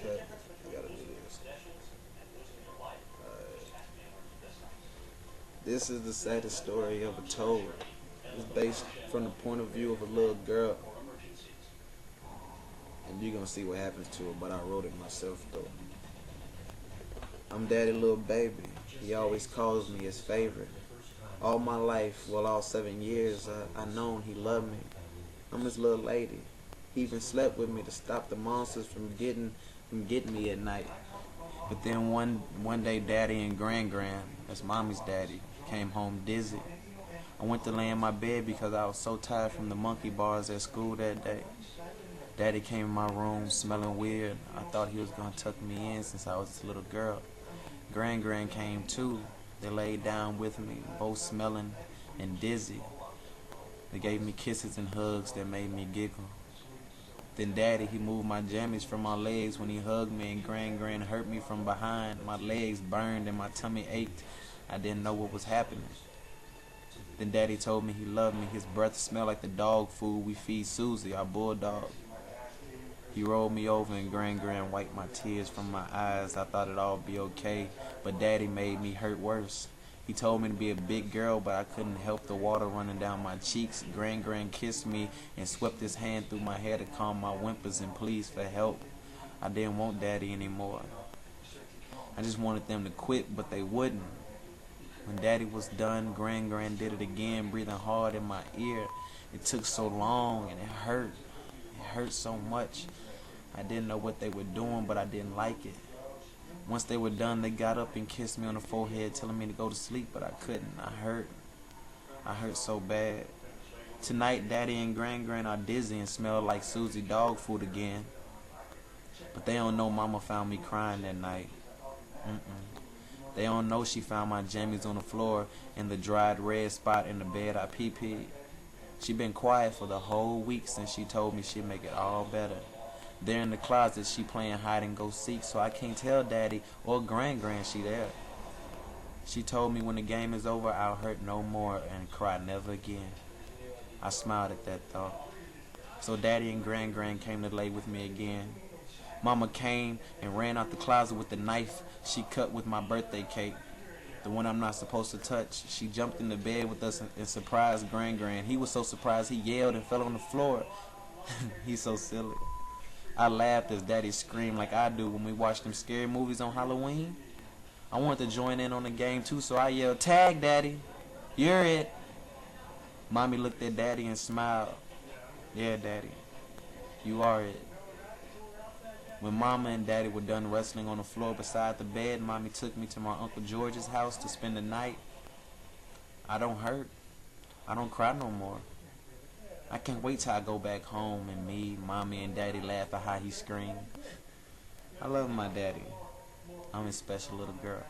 cut. I gotta do this. This is the saddest story ever told. It's based from the point of view of a little girl, and you're gonna see what happens to her. But I wrote it myself though. I'm daddy little baby. He always calls me his favorite. All my life, well, all 7 years, I known he loved me. I'm his little lady. He even slept with me to stop the monsters from getting me at night. But then one day, daddy and gran, that's mommy's daddy, came home dizzy. I went to lay in my bed because I was so tired from the monkey bars at school that day. Daddy came in my room smelling weird. I thought he was gonna tuck me in since I was a little girl. Gran came too. They laid down with me, both smelling and dizzy. They gave me kisses and hugs that made me giggle. Then daddy, he moved my jammies from my legs when he hugged me, and gran hurt me from behind. My legs burned and my tummy ached. I didn't know what was happening. Then daddy told me he loved me. His breath smelled like the dog food we feed Susie, our bulldog. He rolled me over and gran wiped my tears from my eyes. I thought it'd all be okay, but daddy made me hurt worse. He told me to be a big girl, but I couldn't help the water running down my cheeks. Gran kissed me and swept his hand through my hair to calm my whimpers and pleas for help. I didn't want daddy anymore. I just wanted them to quit, but they wouldn't. When daddy was done, gran did it again, breathing hard in my ear. It took so long and it hurt. It hurt so much. I didn't know what they were doing, but I didn't like it. Once they were done, they got up and kissed me on the forehead, telling me to go to sleep, but I couldn't. I hurt so bad. Tonight, daddy and gran are dizzy and smell like Susie dog food again. But they don't know mama found me crying that night. They don't know she found my jammies on the floor and the dried red spot in the bed I pee-peed. She been quiet for the whole week since she told me she'd make it all better. There in the closet, she playing hide and go seek, so I can't tell daddy or gran she there. She told me when the game is over, I'll hurt no more and cry never again. I smiled at that thought. So daddy and gran came to lay with me again. Mama came and ran out the closet with the knife she cut with my birthday cake, the one I'm not supposed to touch. She jumped in the bed with us and surprised gran. He was so surprised he yelled and fell on the floor. He's so silly. I laughed as daddy screamed like I do when we watch them scary movies on Halloween. I wanted to join in on the game too, so I yelled, "Tag, daddy, you're it." Mommy looked at daddy and smiled. "Yeah, daddy, you are it." When mama and daddy were done wrestling on the floor beside the bed, mommy took me to my Uncle George's house to spend the night. I don't hurt. I don't cry no more. I can't wait till I go back home and me, mommy, and daddy laugh at how he screamed. I love my daddy. I'm his special little girl.